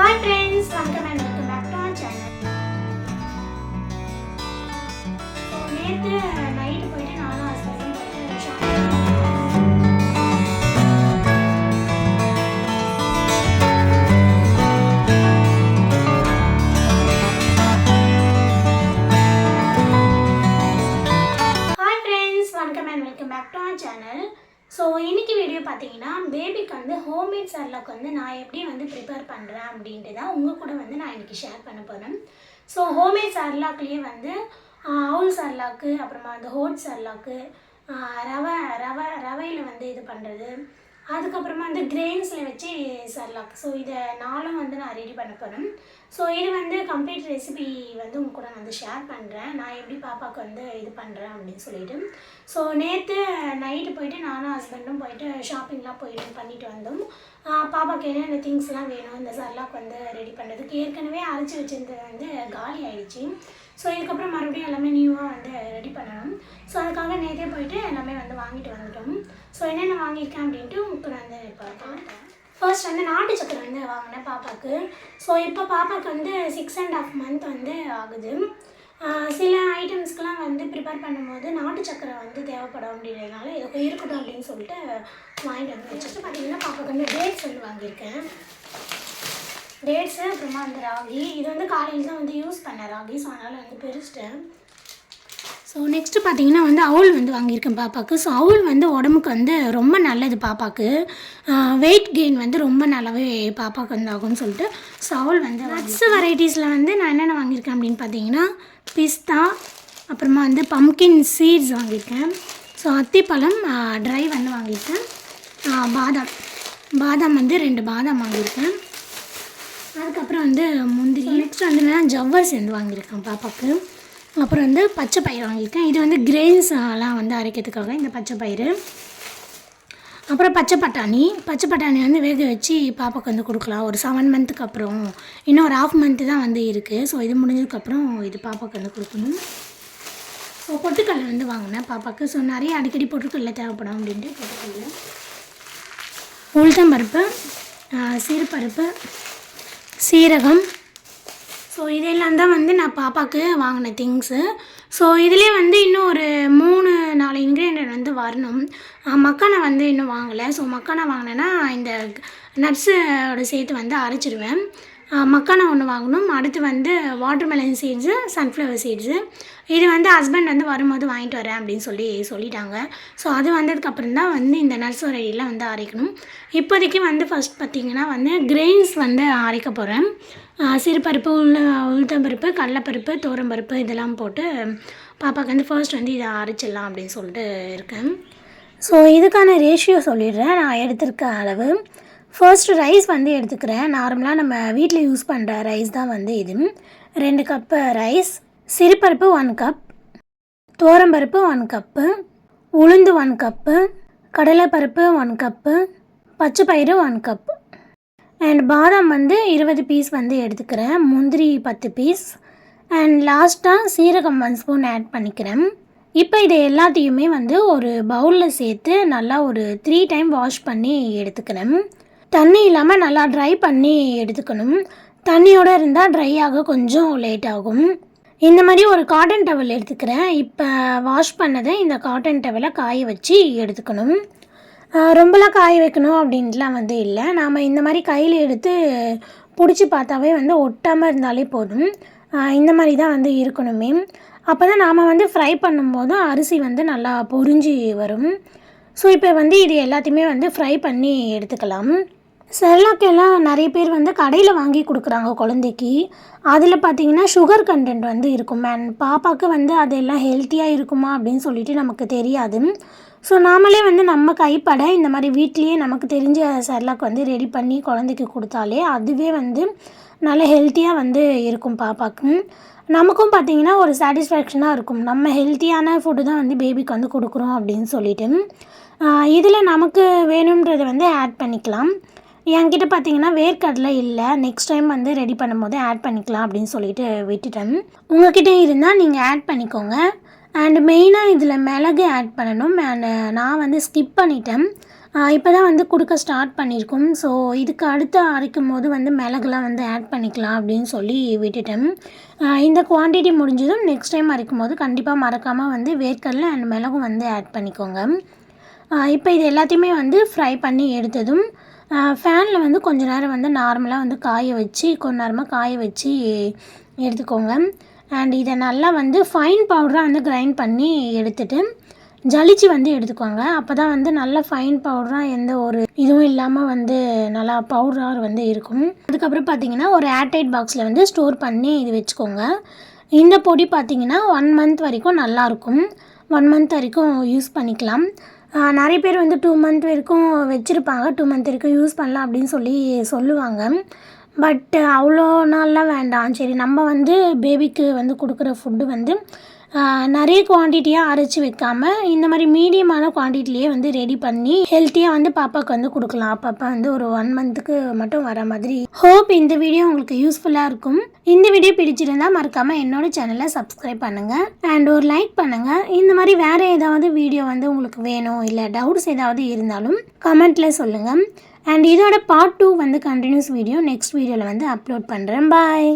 Hi friends, welcome and welcome back to our channel. So நேத்து night போயிட்டு நானும் ஹஸ்பண்டும் போயிட்டு shopping. Hi friends, welcome and welcome back to our channel. So இன்றைக்கி video பார்த்தீங்கன்னா பேபிக்கு வந்து ஹோம்மேட் சர்லாக் வந்து நான் எப்படி வந்து ப்ரிப்பேர் பண்ணுறேன் அப்படின்ட்டு தான் உங்கள் கூட வந்து நான் இன்றைக்கி ஷேர் பண்ண போகிறேன். ஸோ ஹோம்மேட் சர்லாக்லேயே வந்து அவுல் சர்லாக்கு, அப்புறமா வந்து ஹோட் சர்லாக்கு, ரவையில் வந்து இது பண்ணுறது, அதுக்கப்புறமா வந்து கிரெயின்ஸில் வச்சு சர்லாக். ஸோ இதை நாளும் வந்து நான் ரெடி பண்ண போகிறேன். ஸோ இது வந்து கம்ப்ளீட் ரெசிபி வந்து உங்க கூட நான் வந்து ஷேர் பண்ணுறேன், நான் எப்படி பாப்பாவுக்கு வந்து இது பண்ணுறேன் அப்படின்னு சொல்லிட்டு. ஸோ நேற்று நைட்டு போயிட்டு நானும் ஹஸ்பண்டும் போயிட்டு ஷாப்பிங்லாம் போயிட்டு பண்ணிட்டு வந்தோம். பாப்பாவுக்கு என்னென்ன திங்ஸ்லாம் வேணும் இந்த சர்லாக் வந்து ரெடி பண்ணுறதுக்கு. ஏற்கனவே அரைச்சி வச்சிருந்தது வந்து காலி ஆகிடுச்சு. ஸோ இதுக்கப்புறம் மறுபடியும் எல்லாமே நியூவாக வந்து ரெடி பண்ணணும். ஸோ அதுக்காக நேற்றே போயிட்டு எல்லாமே வந்து வாங்கிட்டு வந்துட்டோம். ஸோ என்னென்ன வாங்கியிருக்கேன் அப்படின்ட்டு உங்களுக்கு நான் வந்து பார்ப்பேன். ஃபர்ஸ்ட் வந்து நாட்டு சக்கரை வந்து வாங்கினேன் பாப்பாவுக்கு. ஸோ இப்போ பாப்பாவுக்கு வந்து 6.5 month வந்து ஆகுது. சில ஐட்டம்ஸ்க்கெலாம் வந்து ப்ரிப்பேர் பண்ணும்போது நாட்டு சக்கரை வந்து தேவைப்படும் அப்படின்றதுனால இதுக்கு இருக்கட்டும் அப்படின்னு சொல்லிட்டு வாங்கிட்டு வந்து வச்சுட்டு பார்த்தீங்கன்னா பாப்பாவுக்கு வந்து டேட்ஸ் வந்து வாங்கியிருக்கேன். டேட்ஸு, அப்புறமா வந்து ராகி. இது வந்து காலையில் தான் வந்து யூஸ் பண்ணேன் ராகி, ஸோ அதனால் வந்து பிரிச்சிட்டேன். ஸோ நெக்ஸ்ட்டு பார்த்தீங்கன்னா வந்து அவுல் வந்து வாங்கியிருக்கேன் பாப்பாவுக்கு. ஸோ அவுல் வந்து உடம்புக்கு வந்து ரொம்ப நல்லது பாப்பாவுக்கு. வெயிட் கெயின் வந்து ரொம்ப நல்லாவே பாப்பாவுக்கு வந்து ஆகும்னு சொல்லிட்டு ஸோ அவுல் வந்து நட்ஸ் வெரைட்டிஸில் வந்து நான் என்னென்ன வாங்கியிருக்கேன் அப்படின்னு பார்த்தீங்கன்னா பிஸ்தா, அப்புறமா வந்து பம்கின் சீட்ஸ் வாங்கியிருக்கேன். ஸோ அத்திப்பழம் ட்ரை வந்து வாங்கியிருக்கேன். பாதாம் வந்து 2 பாதாம் வாங்கியிருக்கேன். அதுக்கப்புறம் வந்து முந்திரி. நெக்ஸ்ட் வந்து நான் ஜவ்வரிசி வந்து வாங்கியிருக்கேன் பாப்பாவுக்கு. அப்புறம் வந்து பச்சை பயிறு வாங்கியிருக்கேன். இது வந்து கிரெயின்ஸ்லாம் வந்து அரைக்கிறதுக்காக இந்த பச்சை பயிறு. அப்புறம் பச்சை பட்டாணி வந்து வேக வச்சு பாப்பாவுக்கு வந்து கொடுக்கலாம். ஒரு 7 monthக்கு அப்புறம், இன்னும் ஒரு 1/2 month தான் வந்து இருக்குது. ஸோ இது முடிஞ்சதுக்கப்புறம் இது பாப்பாவுக்கு வந்து கொடுக்கணும். ஸோ பொட்டுக்கடலை வந்து வாங்கினேன் பாப்பாவுக்கு. ஸோ நிறைய அடிக்கடி பொட்டுக்கடலை தேவைப்படும் அப்படின்ட்டு பொட்டுக்கடலை, உளுத்தம்பருப்பு, சிறுபருப்பு, சீரகம். ஸோ இதெல்லாம் தான் வந்து நான் பாப்பாவுக்கு வாங்கின திங்ஸு. ஸோ இதிலே வந்து இன்னும் ஒரு 3-4 இன்க்ரீடியன்ட் வந்து வரணும். மக்கானா வந்து இன்னும் வாங்கலை. ஸோ மக்கானா வாங்கினேன்னா இந்த நட்ஸோட சேர்த்து வந்து அரைச்சிடுவேன். மக்கானா ஒன்று வாங்கணும். அடுத்து வந்து வாட்டர்மெலன் சீட்ஸு, சன்ஃப்ளவர் சீட்ஸு. இது வந்து ஹஸ்பண்ட் வந்து வரும்போது வாங்கிட்டு வரேன் அப்படின்னு சொல்லிட்டாங்க. ஸோ அது வந்ததுக்கப்புறம் தான் வந்து இந்த நட்ஸ் வரையெல்லாம் வந்து அரைக்கணும். இப்போதைக்கு வந்து ஃபஸ்ட் பார்த்திங்கன்னா வந்து கிரெயின்ஸ் வந்து அரைக்க போகிறேன். சிறுபருப்பு, உளுத்தம்பருப்பு, கடலைப்பருப்பு, துவரம்பருப்பு இதெல்லாம் போட்டு பாப்பாவுக்கு வந்து ஃபர்ஸ்ட் வந்து இதை அரைச்சிடலாம் அப்படின்னு சொல்லிட்டு இருக்கேன். ஸோ இதுக்கான ரேஷியோ சொல்லிடுறேன். நான் எடுத்திருக்க அளவு. ஃபர்ஸ்ட் ரைஸ் வந்து எடுத்துக்கிறேன். நார்மலாக நம்ம வீட்டில் யூஸ் பண்ணுற ரைஸ் தான் வந்து இது. 2 கப்பு ரைஸ். சிறுபருப்பு 1 கப், துவரம்பருப்பு 1 கப்பு, உளுந்து 1 கப்பு, கடலைப்பருப்பு 1 கப்பு, பச்சை பயிறு 1 கப்பு, அண்ட் பாதாம் வந்து 20 பீஸ் வந்து எடுத்துக்கிறேன். முந்திரி 10 பீஸ், அண்ட் லாஸ்ட்டாக சீரகம் 1 ஸ்பூன் ஆட் பண்ணிக்கிறேன். இப்போ இதை எல்லாத்தையுமே வந்து ஒரு பவுலில் சேர்த்து நல்லா ஒரு 3 டைம் வாஷ் பண்ணி எடுத்துக்கிறேன். தண்ணி இல்லாமல் நல்லா ட்ரை பண்ணி எடுத்துக்கணும். தண்ணியோடு இருந்தால் ட்ரை ஆக கொஞ்சம் லேட் ஆகும். இந்த மாதிரி ஒரு காட்டன் டவல் எடுத்துக்கிறேன். இப்போ வாஷ் பண்ணதை இந்த காட்டன் டவலை காய வச்சு எடுத்துக்கணும். ரொம்பலாம் காய வைக்கணும் அப்படின்ட்டுலாம் வந்து இல்லை. நாம் இந்த மாதிரி கையில் எடுத்து பிடிச்சி பார்த்தாவே வந்து ஒட்டாமல் இருந்தாலே போதும். இந்த மாதிரி தான் வந்து இருக்கணுமே. அப்போ தான் நாம் வந்து ஃப்ரை பண்ணும்போதும் அரிசி வந்து நல்லா பொரிஞ்சு வரும். ஸோ இப்போ வந்து இது எல்லாத்தையுமே வந்து ஃப்ரை பண்ணி எடுத்துக்கலாம். செர்லாக் எல்லாம் நிறைய பேர் வந்து கடையில் வாங்கி கொடுக்குறாங்க குழந்தைக்கு. அதில் பார்த்திங்கன்னா சுகர் கண்டென்ட் வந்து இருக்கும். அண்ட் பாப்பாவுக்கு வந்து அதெல்லாம் ஹெல்த்தியாக இருக்குமா அப்படின்னு சொல்லிட்டு நமக்கு தெரியாது. ஸோ நாமளே வந்து நம்ம கைப்பட இந்த மாதிரி வீட்லேயே நமக்கு தெரிஞ்ச செர்லாக் வந்து ரெடி பண்ணி குழந்தைக்கு கொடுத்தாலே அதுவே வந்து நல்ல ஹெல்த்தியாக வந்து இருக்கும் பாப்பாவுக்கு. நமக்கும் பார்த்திங்கன்னா ஒரு சாட்டிஸ்ஃபேக்ஷனாக இருக்கும். நம்ம ஹெல்த்தியான ஃபுட்டு தான் வந்து பேபிக்கு வந்து கொடுக்குறோம் அப்படின்னு சொல்லிட்டு. இதில் நமக்கு வேணுன்றதை வந்து ஆட் பண்ணிக்கலாம். என்கிட்ட பார்த்திங்கன்னா வேர்க்கடலை இல்லை. நெக்ஸ்ட் டைம் வந்து ரெடி பண்ணும்போது ஆட் பண்ணிக்கலாம் அப்படின்னு சொல்லிட்டு விட்டுட்டேன். உங்கள்கிட்ட இருந்தால் நீங்கள் ஆட் பண்ணிக்கோங்க. அண்ட் மெயினாக இதில் மிளகு ஆட் பண்ணணும். அண்ட் நான் வந்து ஸ்கிப் பண்ணிட்டேன். இப்போ தான் வந்து கொடுக்க ஸ்டார்ட் பண்ணியிருக்கோம். ஸோ இதுக்கு அடுத்து அரைக்கும் போது வந்து மிளகுலாம் வந்து ஆட் பண்ணிக்கலாம் அப்படின்னு சொல்லி விட்டுட்டேன். இந்த குவான்டிட்டி முடிஞ்சதும் நெக்ஸ்ட் டைம் அரைக்கும் போது கண்டிப்பாக மறக்காமல் வந்து வேர்க்கடலை அண்ட் மிளகும் வந்து ஆட் பண்ணிக்கோங்க. இப்போ இது எல்லாத்தையுமே வந்து ஃப்ரை பண்ணி எடுத்ததும் ஃபேனில் வந்து கொஞ்ச நேரம் வந்து நார்மலாக வந்து கொஞ்ச நேரமாக காய வச்சு எடுத்துக்கோங்க. அண்ட் இதை நல்லா வந்து ஃபைன் பவுடராக வந்து கிரைண்ட் பண்ணி எடுத்துகிட்டு ஜலிச்சு வந்து எடுத்துக்கோங்க. அப்போ தான் வந்து நல்லா ஃபைன் பவுடராக எந்த ஒரு இதுவும் இல்லாமல் வந்து நல்லா பவுடராக வந்து இருக்கும். அதுக்கப்புறம் பார்த்திங்கன்னா ஒரு ஏர்டைட் பாக்ஸில் வந்து ஸ்டோர் பண்ணி இது வச்சுக்கோங்க. இந்த பொடி பார்த்திங்கன்னா 1 மந்த் வரைக்கும் நல்லாயிருக்கும். 1 மந்த் வரைக்கும் யூஸ் பண்ணிக்கலாம். நிறைய பேர் வந்து 2 மந்த் வரைக்கும் வச்சுருப்பாங்க. 2 மந்த் வரைக்கும் யூஸ் பண்ணலாம் அப்படின்னு சொல்லுவாங்க. பட் அவ்வளோ நாள்லாம் வேண்டாம். சரி, நம்ம வந்து பேபிக்கு வந்து கொடுக்குற ஃபுட்டு வந்து நிறைய குவான்டிட்டியாக அரைச்சி வைக்காமல் இந்த மாதிரி மீடியமான குவான்டிட்டிலேயே வந்து ரெடி பண்ணி ஹெல்த்தியாக வந்து பாப்பாவுக்கு வந்து கொடுக்கலாம். அப்பப்போ வந்து ஒரு 1 மந்த்துக்கு மட்டும் வர மாதிரி. ஹோப் இந்த வீடியோ உங்களுக்கு யூஸ்ஃபுல்லாக இருக்கும். இந்த வீடியோ பிடிச்சிருந்தால் மறக்காமல் என்னோடய சேனலை சப்ஸ்கிரைப் பண்ணுங்கள் அண்ட் ஒரு லைக் பண்ணுங்கள். இந்த மாதிரி வேறு ஏதாவது வீடியோ வந்து உங்களுக்கு வேணும் இல்லை டவுட்ஸ் ஏதாவது இருந்தாலும் கமெண்ட்டில் சொல்லுங்கள். அண்ட் இதோட பார்ட் 2 வந்து கண்டினியூஸ் வீடியோ நெக்ஸ்ட் வீடியோவில் வந்து அப்லோட் பண்ணுறேன். பாய்.